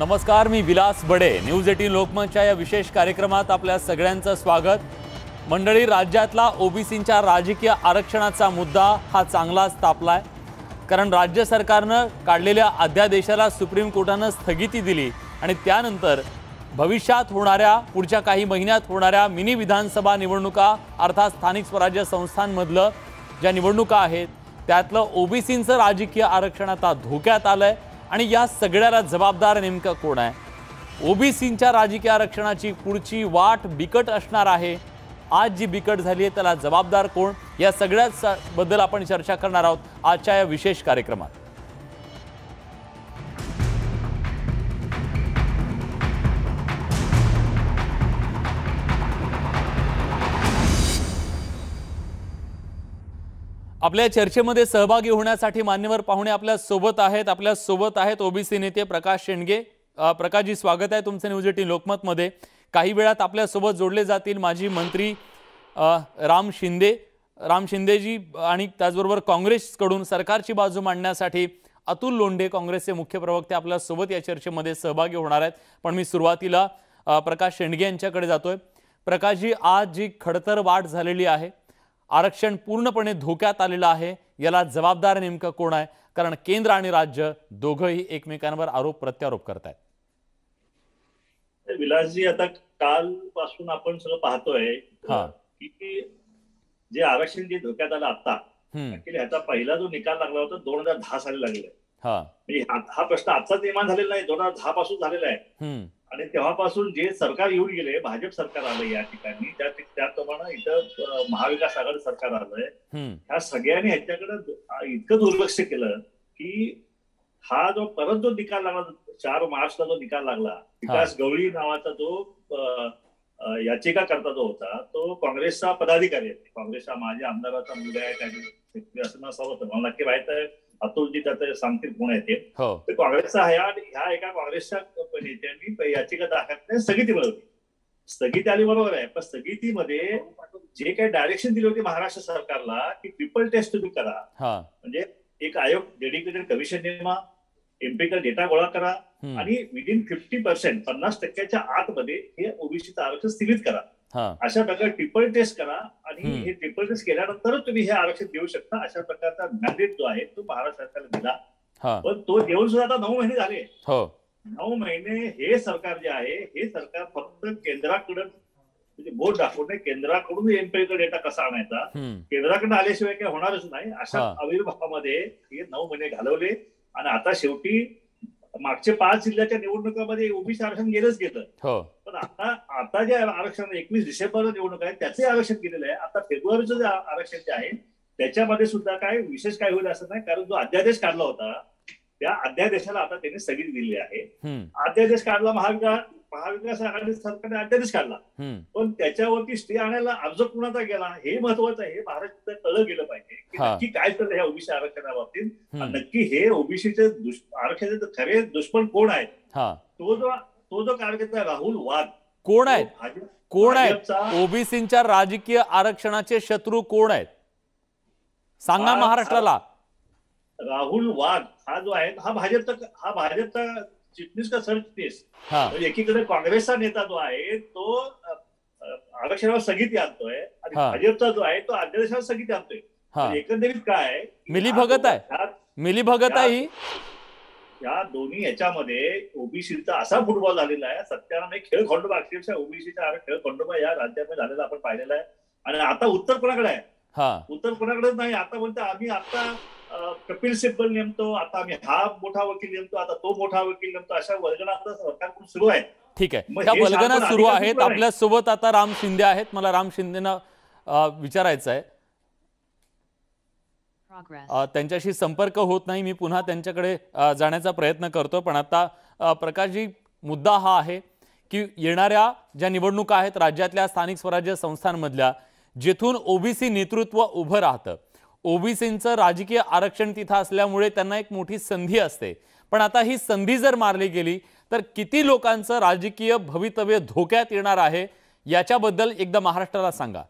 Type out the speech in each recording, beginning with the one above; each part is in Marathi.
नमस्कार, मी विलास बडे. न्यूज 18 लोकमतच्या या विशेष कार्यक्रमात आपल्या सगळ्यांचं स्वागत. मंडळी, राज्यातला ओबीसींच्या राजकीय आरक्षणाचा मुद्दा हा चांगलाच तापलाय. कारण राज्य सरकारनं काढलेल्या अध्यादेशाला सुप्रीम कोर्टानं स्थगिती दिली आणि त्यानंतर भविष्यात होणाऱ्या पुढच्या काही महिन्यात होणाऱ्या मिनी विधानसभा निवडणुका अर्थात स्थानिक स्वराज्य संस्थांमधलं ज्या निवडणुका आहेत त्यातलं ओबीसींचं राजकीय आरक्षण आता धोक्यात आलंय. आणि या सगळ्याला जबाबदार नेमकं कोण आहे? ओबीसींच्या राजकीय आरक्षणाची पुढची वाट बिकट असणार आहे. आज जी बिकट झाली आहे त्याला जबाबदार कोण, या सगळ्याच बद्दल आपण चर्चा करणार आहोत आजच्या या विशेष कार्यक्रमात. आपल्या चर्चेमध्ये सहभागी होण्यासाठी मान्यवर पाहुणे आपल्या सोबत आहेत ओबीसी नेते प्रकाश शेंडगे. प्रकाशजी, स्वागत आहे तुमचं न्यूज 18 लोकमतमध्ये. काही वेळात आपल्या सोबत जोडले जातील माजी मंत्री राम शिंदेजी आणि त्याचबरोबर काँग्रेसकडून सरकारची बाजू मांडण्यासाठी अतुल लोंढे काँग्रेसचे मुख्य प्रवक्ते आपल्या सोबत या चर्चेमध्ये सहभागी होणार आहेत. पण मी सुरुवातीला प्रकाश शेंडगे यांच्याकडे जातोय. प्रकाशजी, आज जी खडतर वाढ झालेली आहे, आरक्षण पूर्णपणे धोक्यात आलेलं आहे, याला जबाबदार नेमकं कोण आहे? कारण केंद्र आणि राज्य दोघंही एकमेकांवर आरोप प्रत्यारोप करतायत. विलासजी, आता कालपासून आपण सगळं पाहतोय की जे आरक्षण जे धोक्यात आलं आता, ह्याचा पहिला जो निकाल लागला होता 2010 साली लागलेला. म्हणजे हा प्रश्न आजचा निर्माण झालेला नाही, 2010 पासून झालेला आहे. आणि तेव्हापासून जे सरकार येऊन गेले, भाजप सरकार आलं या ठिकाणी, त्याप्रमाणे इथं महाविकास आघाडी सरकार आलंय. ह्या सगळ्यांनी ह्याच्याकडे इतकं दुर्लक्ष केलं की हा जो परत जो निकाल लागला 4 मार्चला जो निकाल लागला, विकास गवळी नावाचा जो याचिकाकर्ता जो होता तो काँग्रेसचा पदाधिकारी आहे. काँग्रेसचा माझ्या आमदाराचा मुलगा आहे, काही असं मला नक्की माहित आहे. अतुलजी त्याचं सांगतील कोण आहे ते. काँग्रेसचा ह्या एका काँग्रेसच्या नेत्यांनी याचिका दाखल स्थगिती मिळवली. स्थगिती आली, बरोबर आहे, पण स्थगितीमध्ये जे काही डायरेक्शन दिली होती महाराष्ट्र सरकारला की ट्रिपल टेस्ट तुम्ही करा, म्हणजे एक आयोग डेडिकेटेड कमिशन नेमा, एम्पिरिकल डेटा गोळा करा आणि विदिन 50% 50% आतमध्ये हे ओबीसीचं आरक्षण स्थगित करा. अशा प्रकारे ट्रिपल टेस्ट करा आणि हे ट्रिपल टेस्ट केल्यानंतरच तुम्ही हे आरक्षण देऊ शकता. अशा प्रकारचा मॅन्डेट जो आहे तो महाराष्ट्र सरकारला दिला. पण तो देऊन सुद्धा आता 9 महिने झाले. 9 महिने हे सरकार जे आहे, हे सरकार फक्त केंद्राकडून म्हणजे बोट दाखवणे, केंद्राकडून एम्पिरिकल डेटा कसा आणायचा, केंद्राकडून आल्याशिवाय काही होणारच नाही, अशा आविर्भावामध्ये हे 9 महिने घालवले. आणि आता शेवटी मागच्या 5 जिल्ह्याच्या निवडणुकांमध्ये ओबीसी आरक्षण गेलंच गेलं. पण आता जे आरक्षण 21 डिसेंबरला निवडणूक आहे त्याचे आरक्षण गेलेलं आहे. आता फेब्रुवारीचं जे आरक्षण जे आहे त्याच्यामध्ये सुद्धा काय विशेष काय होईल असं नाही, कारण जो अध्यादेश काढला होता त्या अध्यादेशाला आता त्यांनी स्थगिती दिली आहे. अध्यादेश काढला महाविकास आघाडी सरकारने अध्यादेश काढला, पण त्याच्यावरती स्टे आणायला अर्ज कुणाचा गेला हे महत्वाचं आहे. हे महाराष्ट्रात कळलं गेलं पाहिजे की नक्की काय चाललं ह्या ओबीसी आरक्षणाबाबतीत. नक्की हे ओबीसीचे आरक्षणाचे खरे दुश्मन कोण आहेत? तो जो कार्यकर्ता राहुल वाघ कोण आहेत? ओबीसींच्या राजकीय आरक्षणाचे शत्रू कोण आहेत सांगा महाराष्ट्राला. राहुल वाघ हा जो आहे हा भाजपचा चिटणीस का सरचिटणीस. एकीकडे काँग्रेसचा नेता जो आहे तो आरक्षणावर स्थगिती आणतोय आणि भाजपचा जो आहे तो अध्यादेशावर स्थगिती आणतोय. एकंदरीत काय मिलीभगत आहे. या दोन्ही ह्याच्यामध्ये ओबीसीचा असा फुटबॉल झालेला आहे, सत्याने खेळ खंडोबा, अक्षरशः ओबीसीचा खेळ खंडोबा या राज्यामध्ये झालेला आपण पाहिलेला आहे. आणि आता उत्तर कोणाकडे आहे? उत्तर कोणाकडेच नाही. आता बोलतो आम्ही आता कपिल सिब्बल नेमतो, आता आम्ही हा मोठा वकील नेमतो, आता तो मोठा वकील नेमतो, अशा वल्गना आता सरकारकडून सुरू आहे. ठीक आहे, त्या वल्गना सुरू आहेत. आपल्या सोबत आता राम शिंदे आहेत. मला राम शिंदेना विचारायचं आहे, त्यांच्याशी संपर्क होत नाही, मी पुन्हा त्यांच्याकडे जाण्याचा प्रयत्न करतो. पण आता प्रकाशजी, मुद्दा हा आहे की येणाऱ्या ज्या निवडणुका आहेत राज्यातल्या स्थानिक स्वराज्य संस्थांमधल्या, जिथून ओबीसी नेतृत्व उभं राहतं, ओबीसींचं राजकीय आरक्षण तिथं असल्यामुळे त्यांना एक मोठी संधी असते. पण आता ही संधी जर मारली गेली तर किती लोकांचं राजकीय भवितव्य धोक्यात येणार आहे, याच्याबद्दल एकदा महाराष्ट्राला सांगा.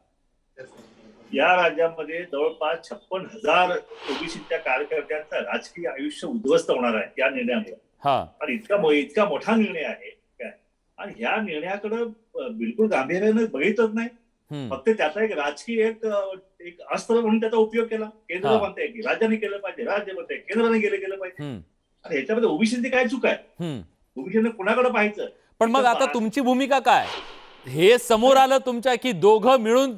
या राज्यामध्ये जवळपास 56,000 ओबीसीच्या कार्यकर्त्यांचं राजकीय आयुष्य उद्ध्वस्त होणार आहे या निर्णयामुळे. आणि इतका मोठा निर्णय आहे काय, आणि ह्या निर्णयाकडे बिलकुल गांभीर्याने बघितच नाही. फक्त त्याचा एक राजकीय एक अस्त्र म्हणून त्याचा उपयोग केला. केंद्र म्हणते की राज्याने केलं पाहिजे, राज्य म्हणते केंद्राने केलं पाहिजे. आणि ह्याच्यामध्ये ओबीसीची काय चूक आहे? ओबीसीने कुणाकडे पाहायचं? पण मग आता तुमची भूमिका काय? हे समोर आलं तुमच्या की दोघं मिळून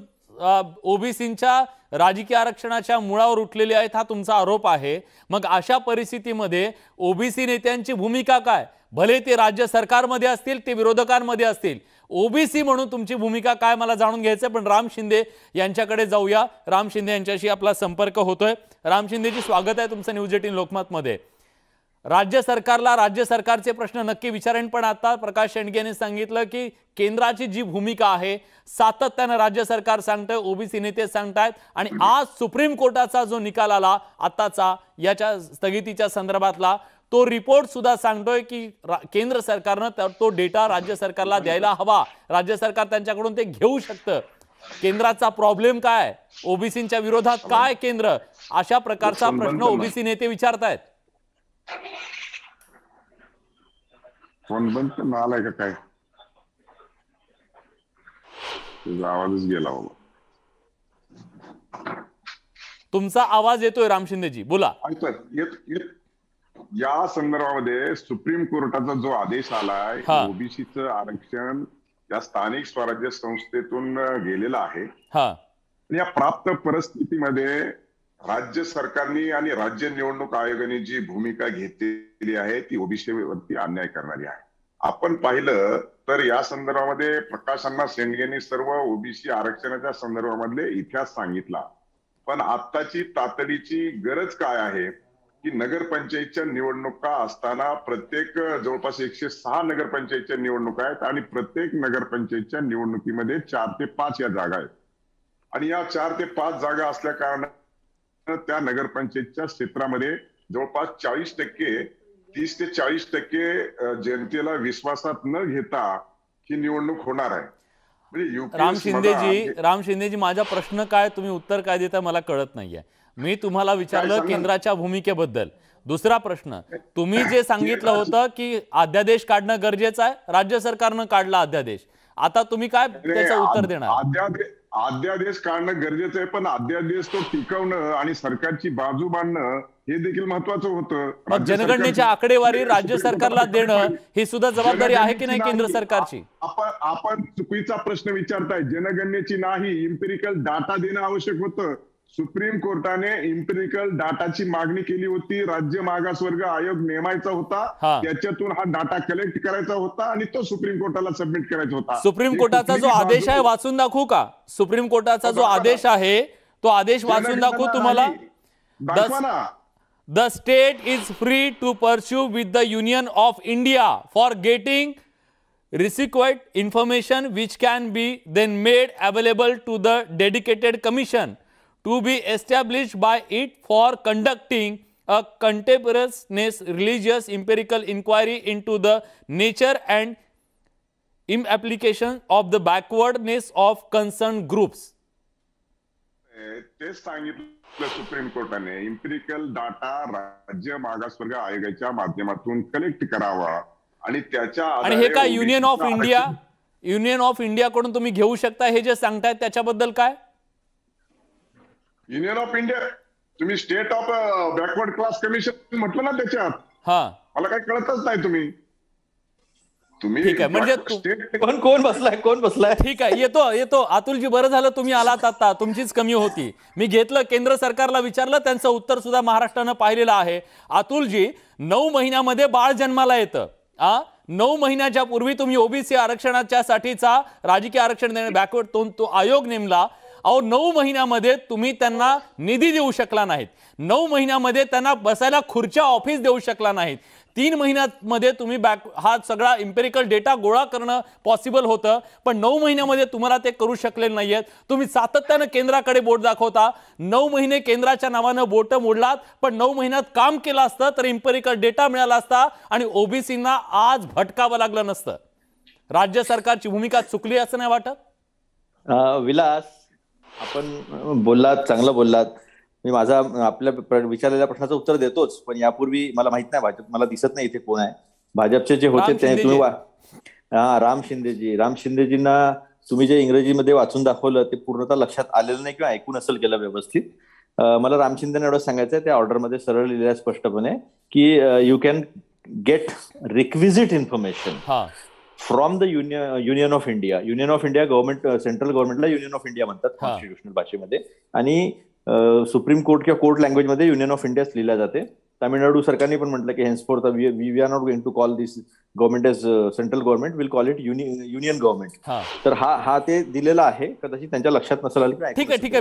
ओबीसींच्या राजकीय आरक्षणाच्या मुळावर उठलेले आहेत, हा तुमचा आरोप आहे. मग अशा परिस्थितीमध्ये ओबीसी नेत्यांची भूमिका काय? भले ते राज्य सरकारमध्ये असतील, ते विरोधकांमध्ये असतील, ओबीसी म्हणून तुमची भूमिका काय मला जाणून घ्यायचं. पण राम शिंदे यांच्याकडे जाऊया. राम शिंदे यांच्याशी आपला संपर्क होतोय. राम शिंदेजी, स्वागत आहे तुमचं न्यूज 18 लोकमतमध्ये. राज्य सरकारला राज्य सरकारचे प्रश्न नक्की विचारेन, पण आता प्रकाश शेंडगे यांनी सांगितलं की केंद्राची जी भूमिका आहे सातत्याने राज्य सरकार सांगतंय, ओबीसी नेते सांगतायत. आणि आज सुप्रीम कोर्टाचा जो निकाल आला आताचा याच्या स्थगितीच्या संदर्भातला, तो रिपोर्ट सुद्धा सांगतोय की केंद्र सरकारनं तो डेटा राज्य सरकारला द्यायला हवा. राज्य सरकार त्यांच्याकडून ते घेऊ शकतं. केंद्राचा प्रॉब्लेम काय? ओबीसींच्या विरोधात काय केंद्र? अशा प्रकारचा प्रश्न ओबीसी नेते विचारतायत. फोन बंद आलाय का काय? आवाजच गेला बाबा. तुमचा आवाज येतोय राम शिंदेजी, बोला. या संदर्भामध्ये सुप्रीम कोर्टाचा जो आदेश आलाय, ओबीसीचं आरक्षण या स्थानिक स्वराज्य संस्थेतून गेलेलं आहे. या प्राप्त परिस्थितीमध्ये राज्य सरकारने आणि राज्य निवडणूक आयोगाने जी भूमिका घेतलेली आहे ती ओबीसी वरती अन्याय करणारी आहे. आपण पाहिलं तर या संदर्भामध्ये प्रकाश अण्णा शेंडगेंनी सर्व ओबीसी आरक्षणाच्या संदर्भामधले इतिहास सांगितला. पण आत्ताची तातडीची गरज काय आहे की नगरपंचायतच्या निवडणुका असताना प्रत्येक जवळपास 106 नगरपंचायतच्या निवडणुका आहेत आणि प्रत्येक नगरपंचायतच्या निवडणुकीमध्ये 4 ते 5 या जागा आहेत. आणि या 4 ते 5 जागा असल्या कारणाने त्या नगरपंचायतच्या क्षेत्रामध्ये जवळपास 40%, 30 ते 40% जनतेला विश्वासात न घेता ही निवडणूक होणार आहे. राम शिंदेजी, माझा प्रश्न काय, तुम्ही उत्तर काय देता मला कळत नाहीये. मी तुम्हाला विचारलं केंद्राच्या भूमिकेबद्दल. दुसरा प्रश्न, तुम्ही जे सांगितलं होतं की अध्यादेश काढणं गरजेचं आहे, राज्य सरकारनं काढला अध्यादेश. आता तुम्ही काय त्याचं उत्तर देणार? अध्यादेश काढणं गरजेचं आहे, पण अध्यादेश तो टिकवणं आणि सरकारची बाजू मांडणं हे देखील महत्वाचं होतं. जनगणनेच्या आकडेवारी राज्य सरकारला देणं ही सुद्धा जबाबदारी आहे की नाही केंद्र सरकारची? आपण चुकीचा प्रश्न विचारताय. जनगणनेची नाही, इम्पेरिकल डाटा देणं आवश्यक होतं. सुप्रीम कोर्टाने इम्पेरिकल डाटाची मागणी केली होती. राज्य मागासवर्ग आयोग नेमायचा होता, त्याच्यातून हा डाटा कलेक्ट करायचा होता आणि तो सुप्रीम कोर्टाला सबमिट करायचा होता. सुप्रीम कोर्टाचा जो आदेश आहे वाचून दाखवू का? सुप्रीम कोर्टाचा जो आदेश आहे तो आदेश वाचून दाखवू तुम्हाला? The state is free to pursue with the Union of India for getting requisite information which can be then made available to the dedicated commission to be established by it for conducting a contemporaneous religious empirical inquiry into the nature and application of the backwardness of concerned groups. तेच सांगितलं सुप्रीम कोर्टाने, इम्पेरिकल डाटा राज्य मागासवर्ग आयोगाच्या माध्यमातून कलेक्ट करावा आणि त्याच्या आणि हे काय युनियन ऑफ इंडिया कडून तुम्ही घेऊ शकता हे जे सांगतायत त्याच्याबद्दल काय? युनियन ऑफ इंडिया, तुम्ही state of backward class commission म्हटलं ना त्याच्यात. मला काही कळतच नाही. तुम्ही ठीक आहे, म्हणजे कोण बसलाय? ठीक आहे, येतो अतुलजी, बरं झालं तुम्ही आलात. आता तुमचीच कमी होती. मी घेतलं, केंद्र सरकारला विचारलं, त्यांचं उत्तर सुद्धा महाराष्ट्रानं पाहिलेलं आहे. अतुलजी, 9 महिन्यामध्ये बाळ जन्माला येतं. 9 महिन्याच्या पूर्वी तुम्ही ओबीसी आरक्षणाच्या साठीचा राजकीय आरक्षण देणे बॅकवर्ड तो आयोग नेमला. 9 महिन्यामध्ये तुम्ही त्यांना निधी देऊ शकला नाहीत. 9 महिन्यामध्ये त्यांना बसायला खुर्च्या ऑफिस देऊ शकला नाहीत. 3 महिन्यामध्ये तुम्ही हा सगळा इम्पेरिकल डेटा गोळा करणं पॉसिबल होतं, पण 9 महिन्यामध्ये तुम्हाला ते करू शकले नाहीयेत. तुम्ही सातत्यानं केंद्राकडे बोट दाखवता. 9 महिने केंद्राच्या नावानं बोट मोडलात, पण 9 महिन्यात काम केलं असतं तर इम्पेरिकल डेटा मिळाला असता आणि ओबीसींना आज भटकावं लागलं नसतं. राज्य सरकारची भूमिका चुकली असं नाही वाटत? विलास, आपण बोललात, चांगलं बोललात, मी माझा आपल्या विचारलेल्या प्रश्नाचं उत्तर देतोच, पण यापूर्वी मला माहित नाही, भाजप मला दिसत नाही इथे कोण आहे भाजपचे जे होते ते तुम्ही राम शिंदेजींना तुम्ही जे इंग्रजीमध्ये वाचून दाखवलं ते पूर्णतः लक्षात आलेलं नाही किंवा ऐकून असेल गेलं व्यवस्थित. मला राम शिंदेना एवढं सांगायचं आहे, त्या ऑर्डरमध्ये सरळ लिहिलं आहे स्पष्टपणे की you can get requisite information from the union of India. Union of India government, central गव्हर्नमेंटला युनियन ऑफ इंडिया म्हणतात कॉन्स्टिट्युशनल भाषेमध्ये, आणि सुप्रीम कोर्ट किंवा कोर्ट लँग्वेजमध्ये युनियन ऑफ इंडियाच लिहिल्या जाते. तामिळनाडू सरकारने पण म्हटलं की henceforth we are not going to call this government as central government, will call it union government. तर हा ते दिलेला आहे, कदाचित त्यांच्या लक्षात नसेल आलं. ठीक आहे,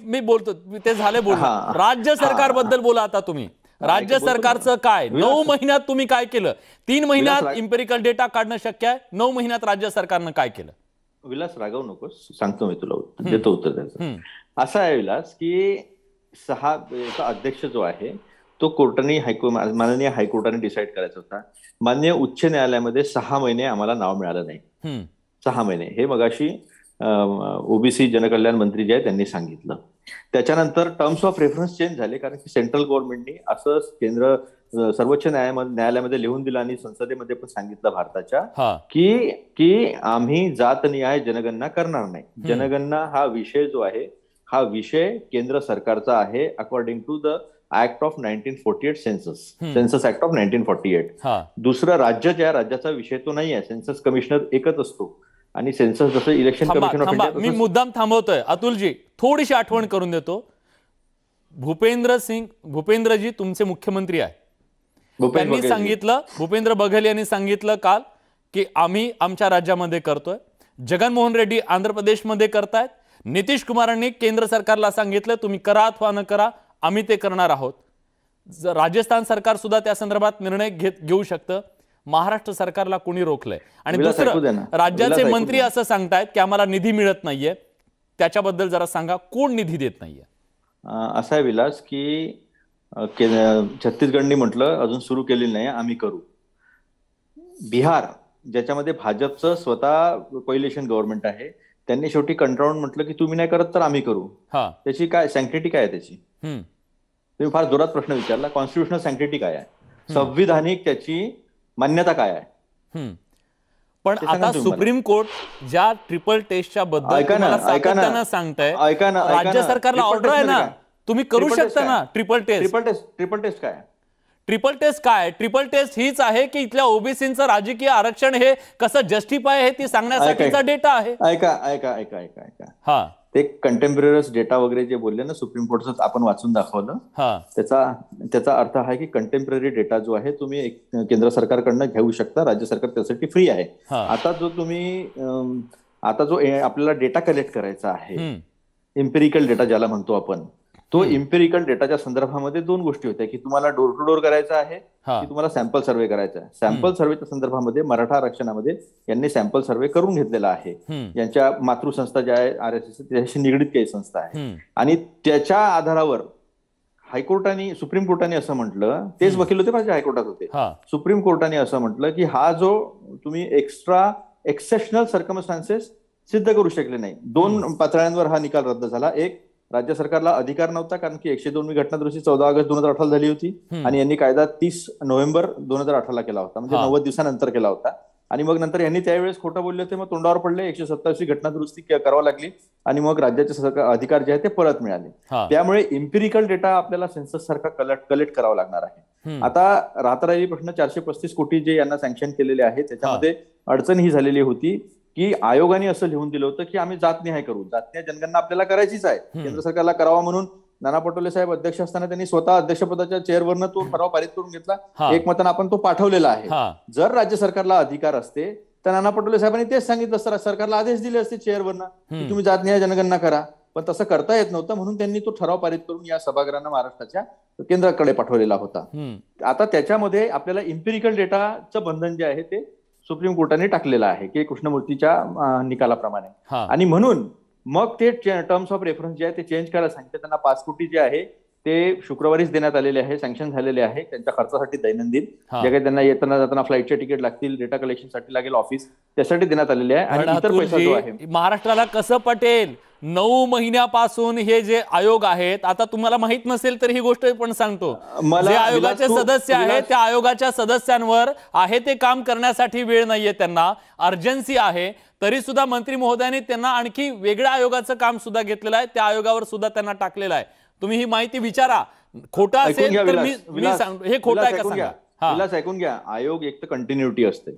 मी बोलतो ते झाले बोलतो. राज्य सरकारबद्दल बोला आता तुम्ही. राज्य सरकारचं काय, 9 महिन्यात तुम्ही काय केलं? 3 महिन्यात इम्पेरिकल डेटा काढणं शक्य आहे, 9 महिन्यात राज्य सरकारनं काय केलं? विलास रागवू नकोस, सांगतो मी तुला, देतो उत्तर त्याचं. असं आहे विलास की 6 अध्यक्ष जो आहे तो कोर्टाने माननीय हायकोर्टाने डिसाईड करायचा होता. माननीय उच्च न्यायालयामध्ये 6 महिने आम्हाला नाव मिळालं नाही. 6 महिने हे मगाशी ओबीसी जनकल्याण मंत्री जे आहे त्यांनी सांगितलं. त्याच्यानंतर टर्म्स ऑफ रेफरन्स चेंज झाले, कारण की सेंट्रल गव्हर्नमेंटनी असं केंद्र सर्वोच्च न्यायालयामध्ये लिहून दिलं आणि संसदेमध्ये पण सांगितलं भारताच्या की आम्ही जातनिहाय जनगणना करणार नाही. जनगणना हा विषय जो आहे हा विषय केंद्र सरकारचा आहे according to the act of 1948 census act of 1948. दुसरं राज्य ज्या राज्याचा विषय तो नाही आहे. सेन्सस कमिशनर एकच असतो आणि सेन्सस जसं इलेक्शन कमिशन ऑफ इंडिया. मी मुद्दाम थांबवतोय अतुलजी, थोडीशी आठवण करून देतो. भूपेंद्रजी तुमचे मुख्यमंत्री आहे. त्यांनी सांगितलं, भूपेंद्र बघेल यांनी सांगितलं काल की आम्ही आमच्या राज्यामध्ये करतोय. जगनमोहन रेड्डी आंध्र प्रदेशमध्ये करतायत. नितीश कुमारांनी केंद्र सरकारला सांगितलं तुम्ही करा अथवा न करा, आम्ही ते करणार आहोत. राजस्थान सरकार सुद्धा त्या संदर्भात निर्णय घेऊ शकतं. महाराष्ट्र सरकारला कोणी रोखलंय? आणि दुसरं, राज्याचे मंत्री असं सांगतायत की आम्हाला निधी मिळत नाहीये, त्याच्याबद्दल जरा सांगा, कोण निधी देत नाहीये? असा आहे विलास की छत्तीसगडनी म्हटलं अजून सुरू केलेलं नाही, आम्ही करू. बिहार ज्याच्यामध्ये भाजपचं स्वतः कोएलिशन गव्हर्नमेंट आहे, त्यांनी शेवटी कंटाळून म्हटलं की तुम्ही नाही करत तर आम्ही करू. त्याची काय सँक्टिटी काय आहे त्याची? तुम्ही फार जोरात प्रश्न विचारला. कॉन्स्टिट्युशनल सँक्टिटी काय आहे, संविधानिक त्याची मान्यता काय आहे? पण आता सुप्रीम कोर्ट ज्या ट्रिपल टेस्टच्या बद्दल सातत्यानं सांगताय, राज्य सरकारला ऑर्डर आहे ना, तुम्ही करू शकता ना ट्रिपल टेस्ट. ट्रिपल टेस्ट काय? ट्रिपल टेस्ट काय? ट्रिपल टेस्ट हीच आहे की इथल्या ओबीसीचं राजकीय आरक्षण हे कसं जस्टिफाय आहे ती सांगण्यासाठीचा डेटा आहे. ऐका ते कंटेम्पररीज डेटा वगैरे जे बोलले ना सुप्रीम कोर्टचं आपण वाचून दाखवलं, त्याचा अर्थ आहे की कंटेम्पररी डेटा जो आहे तुम्ही केंद्र सरकारकडनं घेऊ शकता, राज्य सरकार त्यासाठी फ्री आहे. आता जो आपल्याला डेटा कलेक्ट करायचा आहे, इम्पेरिकल डेटा ज्याला म्हणतो आपण, तो इम्पेरिकल डेटाच्या संदर्भामध्ये 2 गोष्टी होत्या की तुम्हाला डोर टू डोर करायचा आहे की तुम्हाला सॅम्पल सर्व्हे करायचा आहे. सॅम्पल सर्व्हेच्या संदर्भामध्ये मराठा आरक्षणामध्ये यांनी सॅम्पल सर्व्हे करून घेतलेला आहे. यांच्या मातृसंस्था ज्या आहे RSS त्याच्याशी निगडीत काही संस्था आहे, आणि त्याच्या आधारावर हायकोर्टाने, सुप्रीम कोर्टाने असं म्हटलं, तेच वकील होते माझे हायकोर्टात होते, सुप्रीम कोर्टाने असं म्हटलं की हा जो तुम्ही एक्सेप्शनल सर्कमस्टान्सेस सिद्ध करू शकले नाही. 2 पातळ्यांवर हा निकाल रद्द झाला. एक, राज्य सरकारला अधिकार नव्हता, कारण की 102वी घटना दुरुस्ती 14 ऑगस्ट 2018 झाली होती आणि यांनी कायदा 30 नोव्हेंबर 2018 केला होता, म्हणजे 90 दिवसानंतर केला होता. आणि मग नंतर यांनी त्यावेळेस खोटं बोलले होते, मग तोंडावर पडले, 127वी घटना दुरुस्ती करावी लागली आणि मग राज्याचे अधिकार जे आहे ते परत मिळाले. त्यामुळे इम्पेरिकल डेटा आपल्याला सेन्सस सारखा कलेक्ट करावा लागणार आहे. आता राहता राहिली प्रश्न, 435 कोटी जे यांना सँक्शन केलेले आहे त्याच्यामध्ये अडचण ही झालेली होती की आयोगाने असं लिहून दिलं होतं की आम्ही जातनिहाय करू, जातनिहाय जनगणना आपल्याला करायचीच आहे, केंद्र सरकारला करावा म्हणून नाना पटोले साहेब अध्यक्ष असताना त्यांनी स्वतः अध्यक्षपदाच्या चेअरवरनं तो ठराव पारित करून घेतला. एकमतानं आपण तो पाठवलेला आहे. जर राज्य सरकारला अधिकार असते तर नाना पटोले साहेबांनी तेच सांगितलं असतं, सरकारला आदेश दिले असते चेअरवरनं की तुम्ही जातनिहाय जनगणना करा, पण तसं करता येत नव्हतं, म्हणून त्यांनी तो ठराव पारित करून या सभागृहांना महाराष्ट्राच्या केंद्राकडे पाठवलेला होता. आता त्याच्यामध्ये आपल्याला इम्पेरिकल डेटाचं बंधन जे आहे ते सुप्रीम कोर्टाने टाकलेलं आहे की कृष्णमूर्तीच्या निकालाप्रमाणे, आणि म्हणून मग ते टर्म्स ऑफ रेफरन्स जे आहे ते चेंज करायला सांगितलं त्यांना. 5 कोटी जे आहे ते शुक्रवारीच देण्यात आलेले आहे, सँक्शन झालेले आहे त्यांच्या खर्चासाठी दैनंदिन जे काही त्यांना येताना जाताना फ्लाईटचे तिकीट लागतील, डेटा कलेक्शनसाठी लागेल ऑफिस, त्यासाठी देण्यात आलेले आहे. आणि इतर पैसा जो आहे महाराष्ट्राला कसं पटेल 9 महिन्यापासून हे जे आयोग आहेत, आता तुम्हाला माहित नसेल तर ही गोष्ट पण सांगतो, जे आयोगाचे सदस्य आहेत त्या आयोगाच्या सदस्यांवर आहे ते काम करण्यासाठी वेळ नाहीये, त्यांना अर्जन्सी आहे, तरी सुद्धा मंत्री महोदयांनी त्यांना आणखी वेगळ्या आयोगाचं काम सुद्धा घेतलेलं आहे, त्या आयोगावर सुद्धा त्यांना टाकलेलं आहे. तुम्ही ही माहिती विचारा, खोटं असेल तर मी सांगतो हे खोटं आहे का सांगा. विलास ऐकून घ्या, आयोग एक तर कंटिन्युटी असते.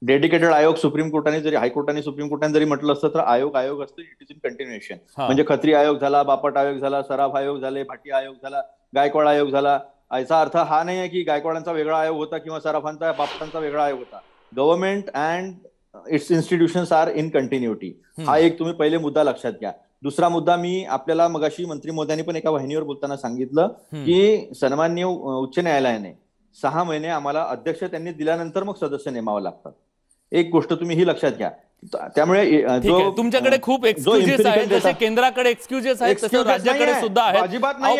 डेडिकेटेड आयोग सुप्रीम कोर्टाने जरी, हायकोर्टाने सुप्रीम कोर्टाने जरी म्हटलं असतं तर आयोग असतं, इट इज इन कंटिन्युएशन. म्हणजे खत्री आयोग झाला, बापट आयोग झाला, सराफ आयोग झाले, भाटी आयोग झाला, गायकवाड आयोग झाला. याचा अर्थ हा नाही आहे की गायकवाडांचा वेगळा आयोग होता किंवा सराफांचा बापटांचा वेगळा आयोग होता. Government and it's institutions are in continuity. हा एक तुम्ही पहिले मुद्दा लक्षात घ्या. दुसरा मुद्दा मी आपल्याला मगाशी मंत्री महोदयांनी पण एका वाहिनीवर बोलताना सांगितलं की सन्माननीय उच्च न्यायालयाने 6 महिने आम्हाला अध्यक्ष त्यांनी दिल्यानंतर मग सदस्य नेमावं लागतात. एक गोष्ट तुम्ही ही लक्षात घ्या. त्यामुळे तुमच्याकडे खूप एक्सक्युजेस आहेत, जसे केंद्राकडे एक्सक्युजेस आहेत तसं राज्याकडे सुद्धा आहेत. अजिबात नाही.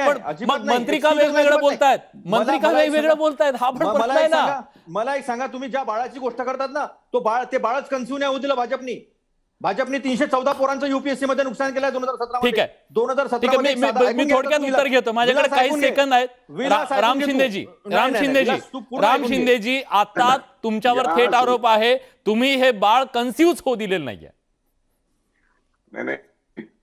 मंत्री का वेगवेगळं बोलतायत, मंत्री का वेगवेगळं बोलतायत हा पण प्रश्न आहे ना. मला एक सांगा, तुम्ही ज्या बाळाची गोष्ट करतात ना, ते बाळच कन्फ्यू नाही होऊ दिलं भाजपने 314 पोरांचं युपीएससी मध्ये नुकसान केलंय 2017. ठीक आहे, 2017 मी थोडक्यात उत्तर घेतो, माझ्याकडे काही सेकंद आहेत. राम शिंदेजी आता तुमच्यावर थेट आरोप आहे, तुम्ही हे बाळ कन्फ्यूज होऊ दिलेलं नाहीये. नाही,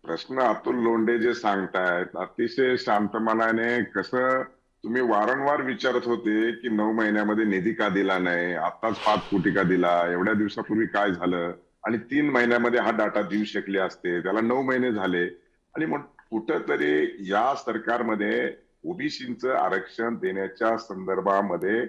प्रश्न अतुल लोंढे जे सांगतायत अतिशय शांत मनाने, कसं तुम्ही वारंवार विचारत होते की 9 महिन्यामध्ये निधी का दिला नाही, आताच 5 कोटी का दिला, एवढ्या दिवसापूर्वी काय झालं, आणि 3 महिन्यामध्ये हा डाटा देऊ शकले असते, त्याला 9 महिने झाले. आणि मग कुठंतरी या सरकारमध्ये ओबीसीचं आरक्षण देण्याच्या संदर्भामध्ये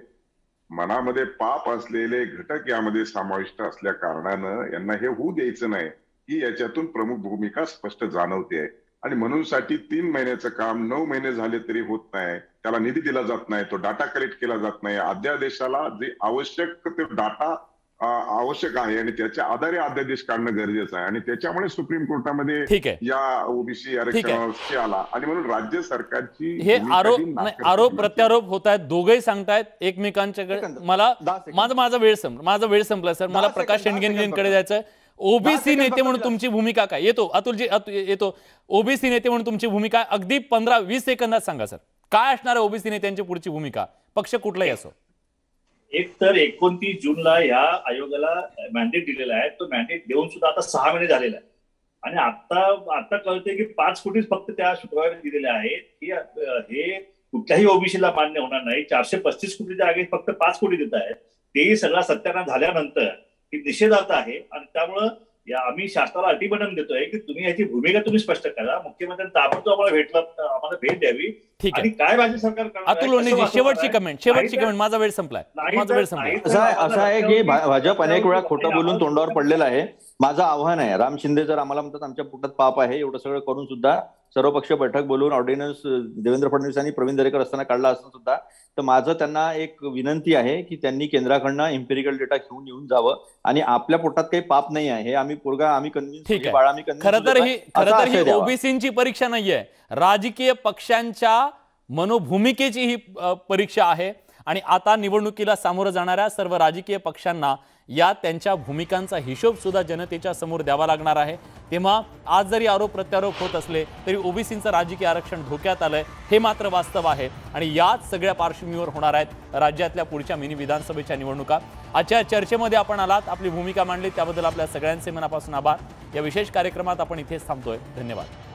मनामध्ये पाप असलेले घटक यामध्ये समाविष्ट असल्या कारणानं यांना हे होऊ द्यायचं नाही, ही याच्यातून प्रमुख भूमिका स्पष्ट जाणवते. आणि म्हणून साठी 3 महिन्याचं काम 9 महिने झाले तरी होत नाही, त्याला निधी दिला जात नाही, तो डाटा कलेक्ट केला जात नाही. अध्यादेशाला जे आवश्यक ते डाटा आवश्यक आहे आणि त्याच्या आधारे अध्यादेश काढणं गरजेचं आहे. आणि त्याच्यामुळे सुप्रीम कोर्टामध्ये या ओबीसी आरक्षणावर आला. आणि म्हणून राज्य सरकारची हे आरोप प्रत्यारोप होत आहेत, दोघेही सांगतायत एकमेकांच्याकडे. मला माझा वेळ संपला सर, मला प्रकाश शेंडगेंकडे जायचंय. ओबीसी नेते म्हणून तुमची भूमिका काय? येतो अतुलजी, येतो. ओबीसी नेते म्हणून तुमची भूमिका अगदी 15-20 सेकंदात सांगा सर, काय असणार आहे ओबीसी नेत्यांची पुढची भूमिका, पक्ष कुठलाही असो. एक तर 29 जूनला या आयोगाला मॅन्डेट दिलेला आहे, तो मॅन्डेट देऊन सुद्धा आता 6 महिने झालेला आहे. आणि आता कळतंय की 5 कोटीच फक्त त्या शुक्रवारी दिलेले आहेत, की हे कुठल्याही ओबीसीला मान्य होणार नाही. 435 कोटीच्या आगे फक्त 5 कोटी देत आहेत. तेही सगळा सत्यानाश झाल्यानंतर ही निषेधार्थ आहे. आणि त्यामुळं आम्ही शासनाला अटीबटन देतोय की तुम्ही याची भूमिका तुम्ही स्पष्ट करा. मुख्यमंत्र्यांनी ताबडतोब आम्हाला भेट द्यावी. आणि काय राज्य सरकार करणार. शेवटची कमेंट, माझा वेळ संपलाय. असं आहे की भाजप अनेक वेळा खोटं बोलून तोंडावर पडलेलं आहे. माझं आव्हान आहे, राम शिंदे जर आम्हाला म्हणतात आमच्या पोटात पाप आहे, एवढं सगळं करून सुद्धा सर्वपक्षीय बैठक बोलून ऑर्डिनन्स देवेंद्र फडणवीस आणि प्रवीण दरेकर असताना काढला असताना सुद्धा, तर माझं त्यांना एक विनंती आहे की त्यांनी केंद्राकडनं एम्पिरिकल डेटा घेऊन येऊन जावं. आणि आपल्या पोटात काही पाप नाही आहे, हे आम्ही कन्व्हिन्स, बाळा आम्ही कन्व्हिन्स. खरं तर ही ओबीसीची परीक्षा नाहीये, राजकीय पक्षांच्या मनोभूमिकेची ही परीक्षा आहे. आणि आता निवडणुकीला सामोरं जाणाऱ्या सर्व राजकीय पक्षांना या त्यांच्या भूमिकांचा हिशोब सुद्धा जनतेच्या समोर द्यावा लागणार आहे. तेव्हा आज जरी आरोप प्रत्यारोप होत असले तरी ओबीसींचं राजकीय आरक्षण धोक्यात आलंय, हे मात्र वास्तव आहे. आणि याच सगळ्या पार्श्वभूमीवर होणार आहेत राज्यातल्या पुढच्या मिनी विधानसभेच्या निवडणुका. आजच्या चर्चेमध्ये आपण आलात, आपली भूमिका मांडली, त्याबद्दल आपल्या सगळ्यांचे मनापासून आभार. या विशेष कार्यक्रमात आपण इथेच थांबतोय. धन्यवाद.